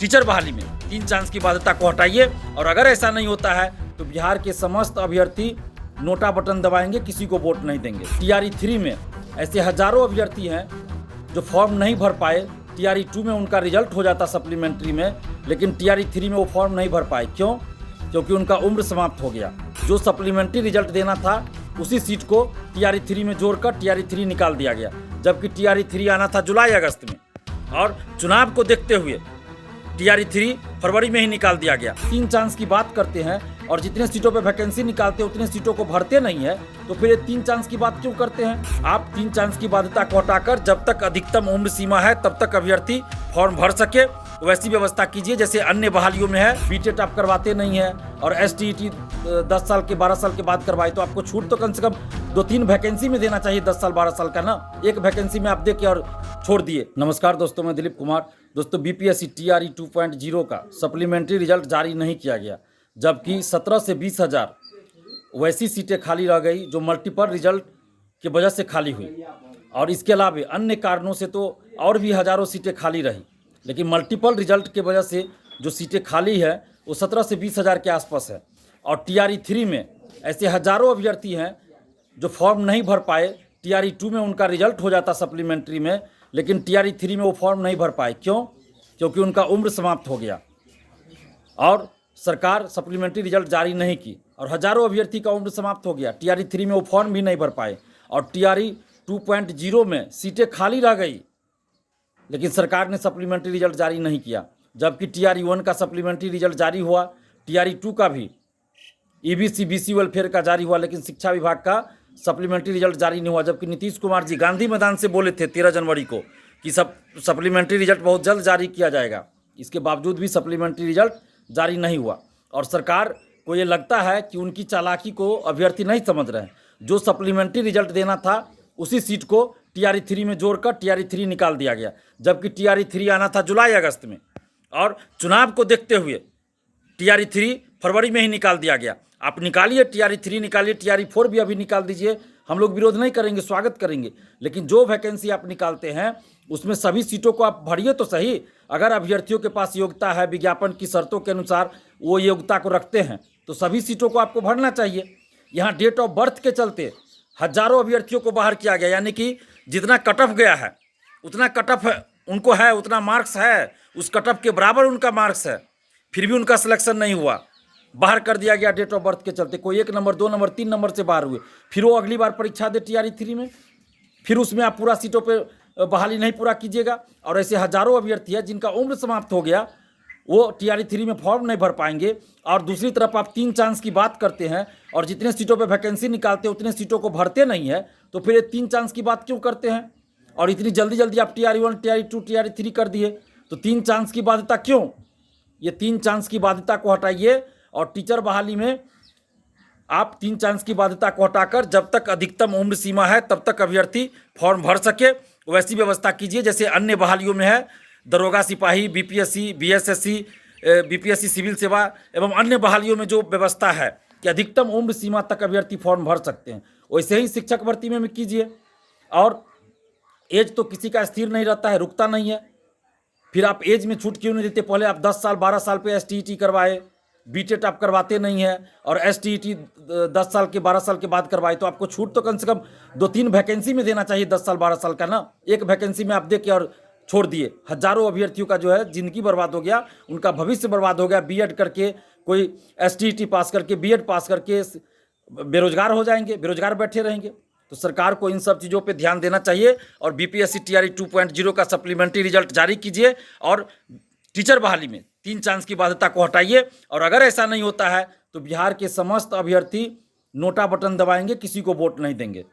Teacher बहाली में 3 chance की बाध्यता को हटाइए, और अगर ऐसा नहीं होता है तो बिहार के समस्त अभ्यर्थी नोटा बटन दबाएंगे, किसी को वोट नहीं देंगे। टीआरई 3 में ऐसे हजारों अभ्यर्थी हैं जो फॉर्म नहीं भर पाए। टीआरई 2 में उनका रिजल्ट हो जाता सप्लीमेंट्री में, लेकिन टीआरई 3 में वो फॉर्म नहीं भर पाए। क्यों? क्योंकि उनका उम्र समाप्त हो गया। जो सप्लीमेंट्री रिजल्ट देना था उसी सीट को टीआरई 3 में जोड़कर टीआरई 3 निकाल दिया गया, जबकि टीआरई 3 आना था जुलाई अगस्त में, और चुनाव को देखते हुए टीआरई 3 फरवरी में ही निकाल दिया गया। 3 चांस की बात करते हैं और जितने सीटों पे वैकेंसी निकालते हैं उतने सीटों को भरते नहीं है, तो फिर ये 3 चांस की बात क्यों करते हैं? आप 3 चांस की बाध्यता को हटाकर जब तक अधिकतम उम्र सीमा है तब तक अभ्यर्थी फॉर्म भर सके वैसी व्यवस्था कीजिए जैसे अन्य बहालियों में है। बीटेट आप करवाते नहीं है और एसटीईटी 10 साल के 12 साल के बाद करवाए, तो आपको छूट तो कम से कम 2-3 वैकेंसी में देना चाहिए 10 साल 12 साल का ना। एक वैकेंसी में आप दे के और छोड़ दिए। नमस्कार दोस्तों, मैं दिलीप कुमार। दोस्तों, बीपीएससी टीआरई 2.0 का सप्लीमेंट्री रिजल्ट जारी नहीं किया गया, जबकि 17 से 20 हज़ार वैसी सीटें खाली रह गई जो मल्टीपल रिजल्ट की वजह से खाली हुई, और इसके अलावा अन्य कारणों से तो और भी हज़ारों सीटें खाली रही, लेकिन मल्टीपल रिजल्ट की वजह से जो सीटें खाली है वो 17 से 20 हज़ार के आसपास है। और टीआरई 3 में ऐसे हज़ारों अभ्यर्थी हैं जो फॉर्म नहीं भर पाए। टीआरई 2 में उनका रिजल्ट हो जाता सप्लीमेंट्री में, लेकिन टीआरई 3 में वो फॉर्म नहीं भर पाए। क्यों? क्योंकि उनका उम्र समाप्त हो गया और सरकार सप्लीमेंट्री रिजल्ट जारी नहीं की, और हज़ारों अभ्यर्थी का उम्र समाप्त हो गया। टीआरई 3 में वो फॉर्म भी नहीं भर पाए, और टीआरई 2.0 में सीटें खाली रह गई, लेकिन सरकार ने सप्लीमेंट्री रिजल्ट जारी नहीं किया। जबकि टीआरई 1 का सप्लीमेंट्री रिजल्ट जारी हुआ, टीआरई 2 का भी ईबीसी बीसी वेलफेयर का जारी हुआ, लेकिन शिक्षा विभाग का सप्लीमेंट्री रिजल्ट जारी नहीं हुआ। जबकि नीतीश कुमार जी गांधी मैदान से बोले थे 13 जनवरी को कि सप्लीमेंट्री रिजल्ट बहुत जल्द जारी किया जाएगा। इसके बावजूद भी सप्लीमेंट्री रिजल्ट जारी नहीं हुआ, और सरकार को ये लगता है कि उनकी चालाकी को अभ्यर्थी नहीं समझ रहे हैं। जो सप्लीमेंट्री रिजल्ट देना था उसी सीट को टीआरई 3 में जोड़कर टीआरई 3 निकाल दिया गया, जबकि टीआरई 3 आना था जुलाई अगस्त में, और चुनाव को देखते हुए टीआरई 3 फरवरी में ही निकाल दिया गया। आप निकालिए, टीआरई 3 निकालिए, टीआरई 4 भी अभी निकाल दीजिए, हम लोग विरोध नहीं करेंगे, स्वागत करेंगे। लेकिन जो वैकेंसी आप निकालते हैं उसमें सभी सीटों को आप भरिए तो सही। अगर अभ्यर्थियों के पास योग्यता है, विज्ञापन की शर्तों के अनुसार वो योग्यता को रखते हैं, तो सभी सीटों को आपको भरना चाहिए। यहाँ डेट ऑफ बर्थ के चलते हजारों अभ्यर्थियों को बाहर किया गया, यानी कि जितना कट ऑफ गया है उतना कट ऑफ उनको है, उतना मार्क्स है, उस कट ऑफ के बराबर उनका मार्क्स है, फिर भी उनका सिलेक्शन नहीं हुआ, बाहर कर दिया गया डेट ऑफ बर्थ के चलते। कोई 1 नंबर 2 नंबर 3 नंबर से बाहर हुए, फिर वो अगली बार परीक्षा दे टीआरई 3 में, फिर उसमें आप पूरा सीटों पे बहाली नहीं पूरा कीजिएगा। और ऐसे हजारों अभ्यर्थी है जिनका उम्र समाप्त हो गया, वो टीआरई 3 में फॉर्म नहीं भर पाएंगे। और दूसरी तरफ आप 3 चांस की बात करते हैं और जितने सीटों पे वैकेंसी निकालते हैं उतने सीटों को भरते नहीं है, तो फिर ये 3 चांस की बात क्यों करते हैं? और इतनी जल्दी जल्दी आप टीआरई 1 टीआरई 2 टीआरई 3 कर दिए, तो 3 चांस की बाध्यता क्यों? ये 3 चांस की बाध्यता को हटाइए, और टीचर बहाली में आप 3 चांस की बाध्यता को हटाकर जब तक अधिकतम उम्र सीमा है तब तक अभ्यर्थी फॉर्म भर सके वैसी व्यवस्था कीजिए जैसे अन्य बहालियों में है। दरोगा सिपाही, बीपीएससी, बीएसएससी, बीपीएससी सिविल सेवा एवं अन्य बहालियों में जो व्यवस्था है कि अधिकतम उम्र सीमा तक अभ्यर्थी फॉर्म भर सकते हैं, वैसे ही शिक्षक भर्ती में कीजिए। और एज तो किसी का स्थिर नहीं रहता है, रुकता नहीं है, फिर आप एज में छूट क्यों नहीं देते? पहले आप 10 साल 12 साल पे एसटीईटी करवाए, बीटेट आप करवाते नहीं है, और एसटीईटी 10 साल के 12 साल के बाद करवाए, तो आपको छूट तो कम से कम 2-3 वैकेंसी में देना चाहिए 10 साल 12 साल का ना। एक वैकेंसी में आप दे के और छोड़ दिए। हजारों अभ्यर्थियों का जो है जिंदगी बर्बाद हो गया, उनका भविष्य बर्बाद हो गया। बीएड करके, कोई एसटीईटी पास करके, बीएड पास करके बेरोजगार हो जाएंगे, बेरोजगार बैठे रहेंगे। तो सरकार को इन सब चीज़ों पे ध्यान देना चाहिए, और बीपीएससी टीआरई 2.0 का सप्लीमेंट्री रिजल्ट जारी कीजिए, और टीचर बहाली में 3 चांस की बाध्यता को हटाइए। और अगर ऐसा नहीं होता है तो बिहार के समस्त अभ्यर्थी नोटा बटन दबाएंगे, किसी को वोट नहीं देंगे।